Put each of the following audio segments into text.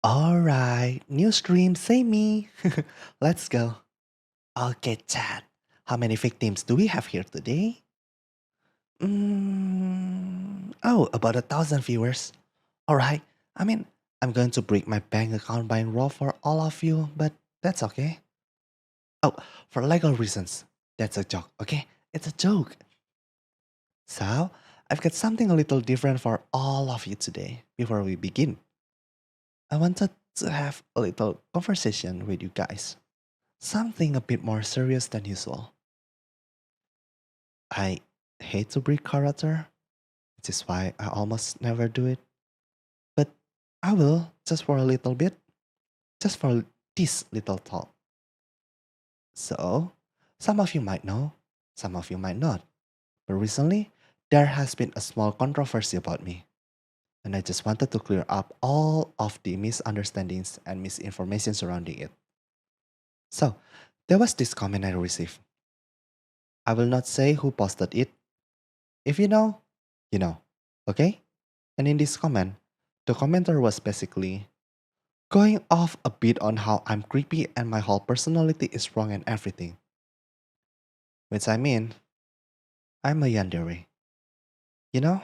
Alright, new stream, say me. Let's go. Okay, chat. How many victims do we have here today? About 1,000 viewers. Alright, I mean, I'm going to break my bank account buying raw for all of you, but that's okay. Oh, for legal reasons. That's a joke, okay? It's a joke. So, I've got something a little different for all of you today. Before we begin, I wanted to have a little conversation with you guys. Something a bit more serious than usual. I hate to break character, which is why I almost never do it. But I will, just for a little bit, just for this little talk. So, some of you might know, some of you might not. But recently, there has been a small controversy about me. And I just wanted to clear up all of the misunderstandings and misinformation surrounding it. So, there was this comment I received. I will not say who posted it. If you know, you know. Okay? And in this comment, the commenter was basically going off a bit on how I'm creepy and my whole personality is wrong and everything. Which I mean, I'm a yandere. You know?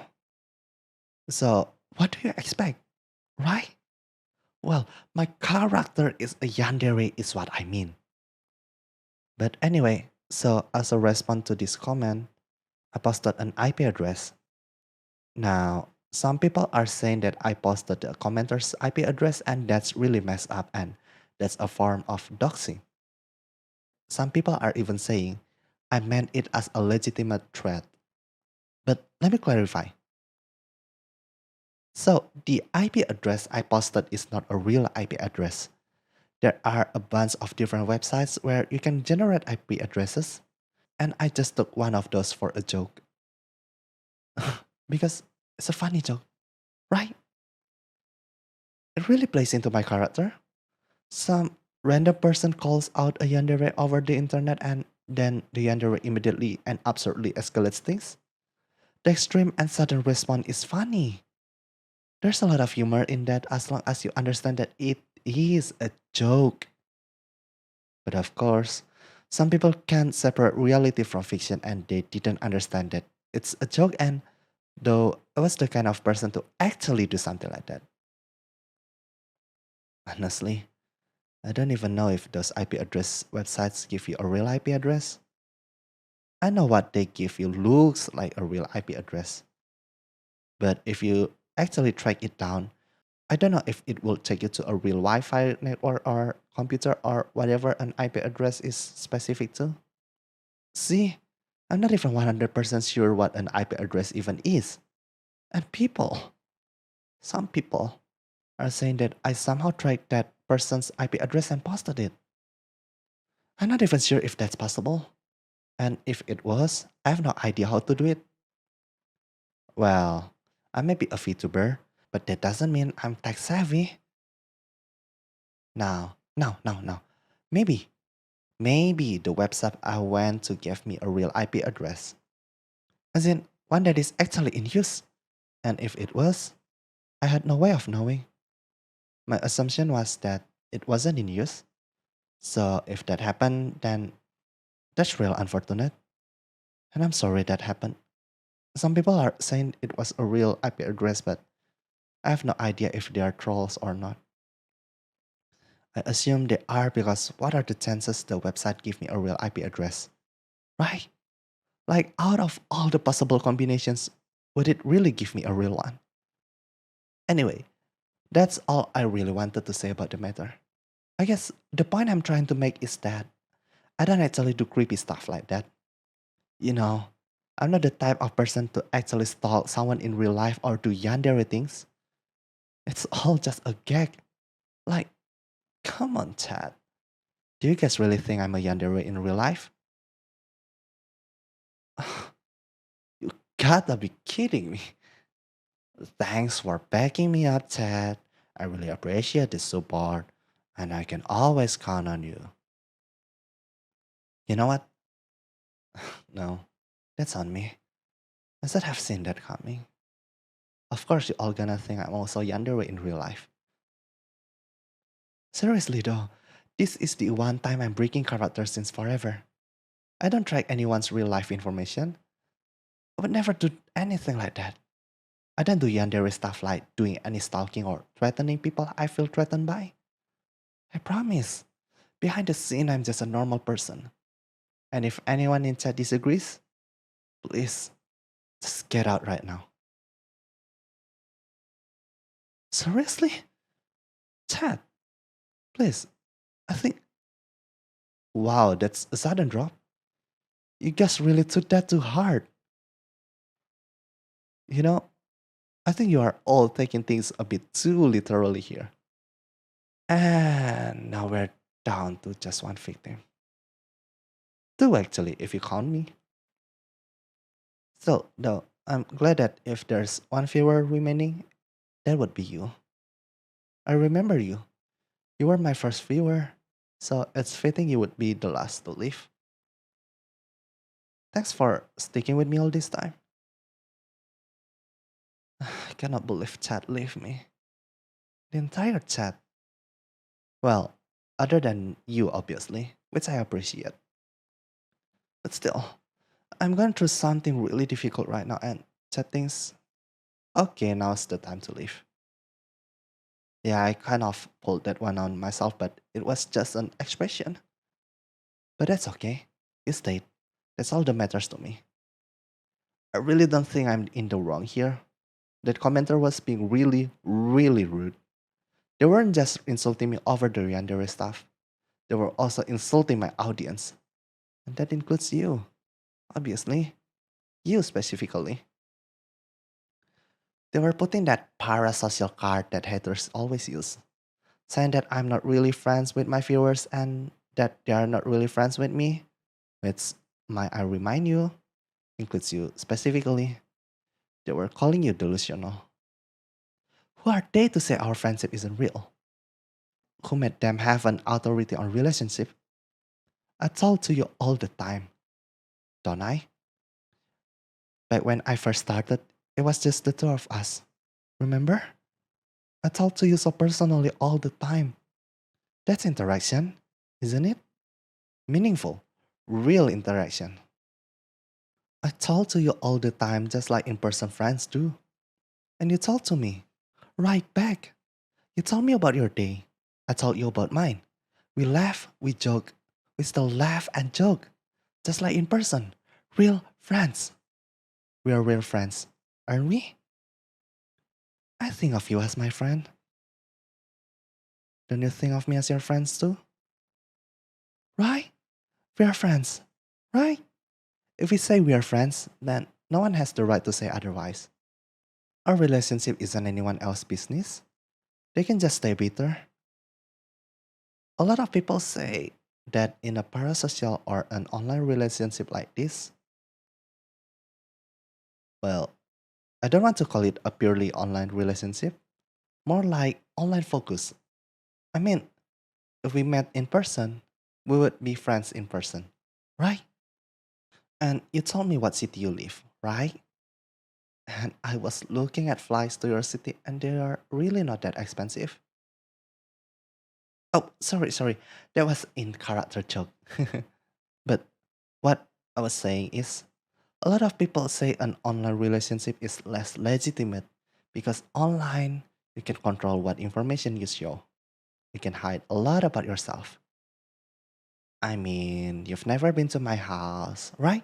So, what do you expect? Right? Well, my character is a yandere is what I mean. But anyway, so as a response to this comment, I posted an IP address. Now, some people are saying that I posted the commenter's IP address and that's really messed up and that's a form of doxing. Some people are even saying I meant it as a legitimate threat. But let me clarify. So, the IP address I posted is not a real IP address. There are a bunch of different websites where you can generate IP addresses, and I just took one of those for a joke. Because it's a funny joke, right? It really plays into my character. Some random person calls out a yandere over the internet and then the yandere immediately and absurdly escalates things. The extreme and sudden response is funny. There's a lot of humor in that as long as you understand that it is a joke. But of course, some people can't separate reality from fiction and they didn't understand that it's a joke, and though I was the kind of person to actually do something like that. Honestly, I don't even know if those IP address websites give you a real IP address. I know what they give you looks like a real IP address. But if you actually track it down, I don't know if it will take you to a real Wi Fi network or computer or whatever an IP address is specific to. See, I'm not even 100% sure what an IP address even is. And some people, are saying that I somehow tracked that person's IP address and posted it. I'm not even sure if that's possible. And if it was, I have no idea how to do it. Well, I may be a VTuber, but that doesn't mean I'm tech savvy. No. Maybe the website I went to gave me a real IP address. As in, one that is actually in use. And if it was, I had no way of knowing. My assumption was that it wasn't in use. So if that happened, then that's real unfortunate. And I'm sorry that happened. Some people are saying it was a real IP address, but I have no idea if they are trolls or not. I assume they are because what are the chances the website give me a real IP address? Right? Like out of all the possible combinations, would it really give me a real one? Anyway, that's all I really wanted to say about the matter. I guess the point I'm trying to make is that I don't actually do creepy stuff like that. You know, I'm not the type of person to actually stalk someone in real life or do yandere things. It's all just a gag. Like, come on, Chad. Do you guys really think I'm a yandere in real life? You gotta be kidding me. Thanks for backing me up, Chad. I really appreciate the support, and I can always count on you. You know what? No, that's on me. I should have seen that coming. Of course, you all gonna think I'm also yandere in real life. Seriously though, this is the one time I'm breaking character since forever. I don't track anyone's real life information. I would never do anything like that. I don't do yandere stuff like doing any stalking or threatening people I feel threatened by. I promise. Behind the scene, I'm just a normal person. And if anyone in chat disagrees, please just get out right now. Seriously? Chat, please. I think. Wow, that's a sudden drop. You guys really took that too hard. You know, I think you are all taking things a bit too literally here. And now we're down to just one victim. Two actually, if you count me. So, no, I'm glad that if there's one viewer remaining, that would be you. I remember you. You were my first viewer, so it's fitting you would be the last to leave. Thanks for sticking with me all this time. I cannot believe chat left me. The entire chat. Well, other than you, obviously, which I appreciate. But still, I'm going through something really difficult right now, and chat thinks, okay, now's the time to leave. Yeah, I kind of pulled that one on myself, but it was just an expression. But that's okay. You stayed. That's all that matters to me. I really don't think I'm in the wrong here. That commenter was being really, really rude. They weren't just insulting me over the Yandere stuff. They were also insulting my audience. And that includes you, obviously. You specifically. They were putting that parasocial card that haters always use, saying that I'm not really friends with my viewers and that they are not really friends with me, which, might I remind you, includes you specifically. They were calling you delusional. Who are they to say our friendship isn't real? Who made them have an authority on relationship? I talk to you all the time, don't I? Back when I first started, it was just the two of us. Remember? I talk to you so personally all the time. That's interaction, isn't it? Meaningful, real interaction. I talk to you all the time just like in-person friends do. And you talk to me. Right back. You tell me about your day. I told you about mine. We laugh, we joke. We still laugh and joke. Just like in person. Real friends. We are real friends, aren't we? I think of you as my friend. Don't you think of me as your friends too? Right? We are friends. Right? If we say we are friends, then no one has the right to say otherwise. Our relationship isn't anyone else's business. They can just stay bitter. A lot of people say that in a parasocial or an online relationship like this, well, I don't want to call it a purely online relationship, more like online focus. I mean, if we met in person, we would be friends in person, right? And you told me what city you live, right? And I was looking at flights to your city and they are really not that expensive. Oh, sorry. That was in character joke. But what I was saying is, a lot of people say an online relationship is less legitimate because online you can control what information you show. You can hide a lot about yourself. I mean, you've never been to my house, right?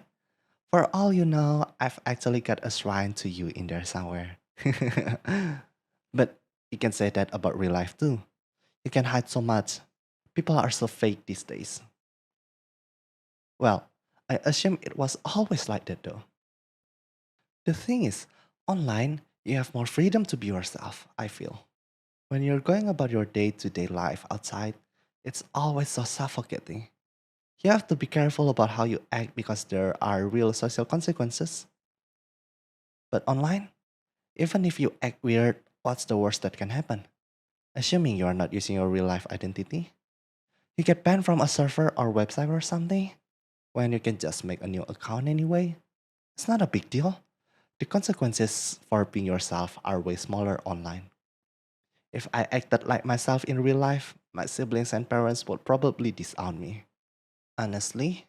For all you know, I've actually got a shrine to you in there somewhere. But you can say that about real life too. You can hide so much. People are so fake these days. Well, I assume it was always like that though. The thing is, online, you have more freedom to be yourself, I feel. When you're going about your day to day life outside, it's always so suffocating. You have to be careful about how you act because there are real social consequences. But online, even if you act weird, what's the worst that can happen? Assuming you are not using your real life identity, you get banned from a server or website or something, when you can just make a new account anyway. It's not a big deal. The consequences for being yourself are way smaller online. If I acted like myself in real life, My siblings and parents would probably disown me. Honestly,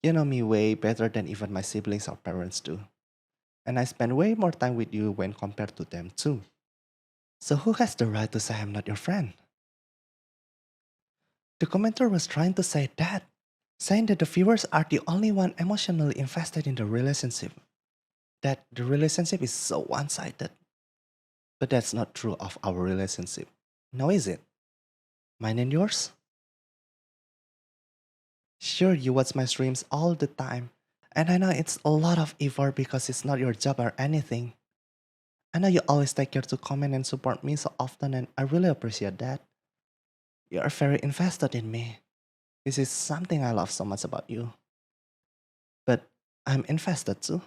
you know me way better than even my siblings or parents do. And I spend way more time with you when compared to them too. So who has the right to say I'm not your friend? The commenter was trying to say that, saying that the viewers are the only one emotionally invested in the relationship, that the relationship is so one-sided. But that's not true of our relationship. No, is it? Mine and yours? Sure, you watch my streams all the time, and I know it's a lot of effort because it's not your job or anything. I know you always take care to comment and support me so often, and I really appreciate that. You are very invested in me. This is something I love so much about you. But I'm invested too.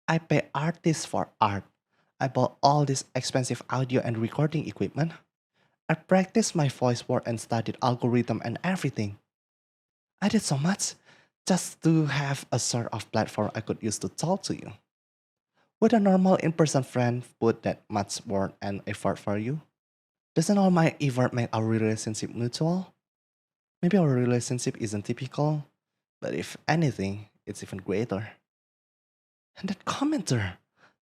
I pay artists for art. I bought all this expensive audio and recording equipment. I practiced my voice work and studied algorithm and everything. I did so much just to have a sort of platform I could use to talk to you. Would a normal in-person friend put that much work and effort for you? Doesn't all my effort make our relationship mutual? Maybe our relationship isn't typical, but if anything, it's even greater. And that commenter,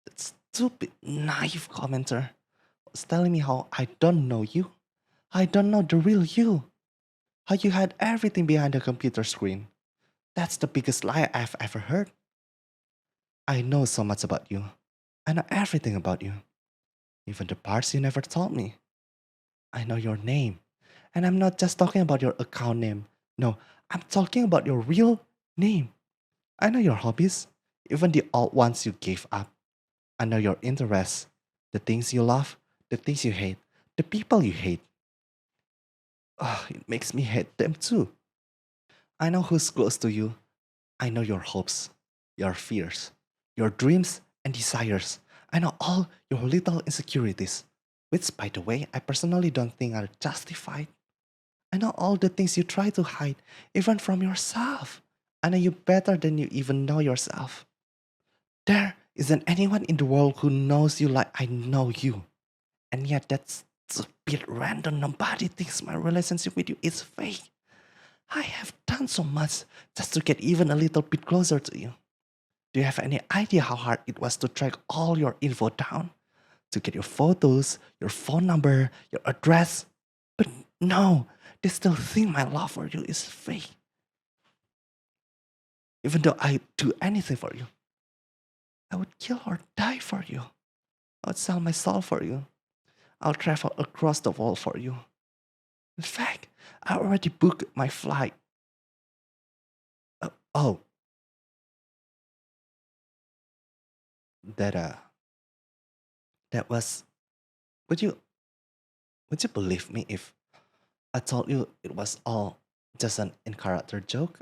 that stupid, naive commenter, was telling me how I don't know you. I don't know the real you. How you had everything behind the computer screen. That's the biggest lie I've ever heard. I know so much about you. I know everything about you. Even the parts you never told me. I know your name. And I'm not just talking about your account name. No, I'm talking about your real name. I know your hobbies, even the old ones you gave up. I know your interests, the things you love, the things you hate, the people you hate. Ugh, it makes me hate them too. I know who's close to you. I know your hopes, your fears, your dreams and desires. I know all your little insecurities, which, by the way, I personally don't think are justified. I know all the things you try to hide, even from yourself. I know you better than you even know yourself. There isn't anyone in the world who knows you like I know you. And yet that's a bit random. Nobody thinks my relationship with you is fake. I have done so much just to get even a little bit closer to you. Do you have any idea how hard it was to track all your info down? To get your photos, your phone number, your address? But no, they still think my love for you is fake. Even though I do anything for you, I would kill or die for you. I would sell my soul for you. I'll travel across the world for you. In fact, I already booked my flight. Oh, that that was. Would you believe me if I told you it was all just an in character joke?